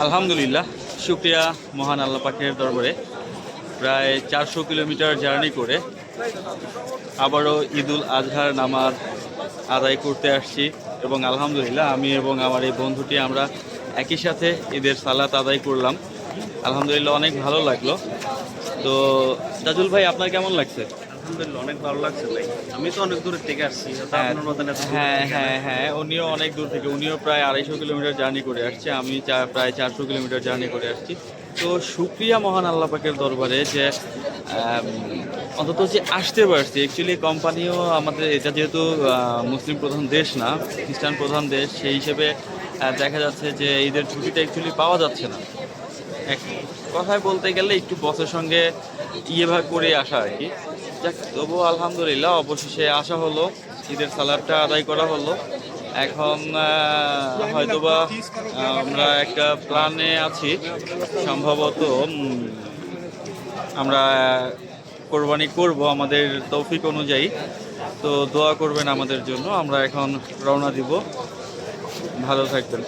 আলহামদুলিল্লাহ, শুকরিয়া মহান আল্লাহ পাকের দরবারে প্রায় 400 কিলোমিটার জার্নি করে আবারও ঈদুল আজহার নামাজ আদায় করতে আসছি। এবং আলহামদুলিল্লাহ আমি এবং আমার এই বন্ধুটি আমরা একই সাথে ঈদের সালাত আদায় করলাম। আলহামদুলিল্লাহ অনেক ভালো লাগলো। তো তাজুল ভাই, আপনার কেমন লাগছে? আলহামদুলিল্লাহ অনেক ভালো লাগছে ভাই। আমি তো অনেক দূরের থেকে আসছি, তো হ্যাঁ আপনার মতন এত দূর হ্যাঁ থেকে না। হ্যাঁ হ্যাঁ, উনিও অনেক দূর থেকে, উনিও প্রায় 250 কিলোমিটার জার্নি করে আসছে, আমি প্রায় 400 কিলোমিটার জার্নি করে আসছি। তো শুকরিয়া মহান আল্লাহ পাকের দরবারে যে অন্তত যে আসতে পারছি। অ্যাকচুয়ালি কোম্পানিও আমাদের, এটা যেহেতু মুসলিম প্রধান দেশ না, খ্রিস্টান প্রধান দেশ, সেই হিসেবে দেখা যাচ্ছে যে ঈদের ছুটিটা অ্যাকচুয়ালি পাওয়া যাচ্ছে না। এক কথায় বলতে গেলে একটু বসের সঙ্গে ভাগ করে আসা আর কি। যাক, তবুও আলহামদুলিল্লাহ অবশেষে আসা হলো, ঈদের সালাদটা আদায় করা হলো। এখন হয়তোবা আমরা একটা প্ল্যানে আছি, সম্ভবত আমরা কোরবানি করব আমাদের তৌফিক অনুযায়ী। তো দোয়া করবেন আমাদের জন্য। আমরা এখন রওনা দিব। ভালো থাকবেন।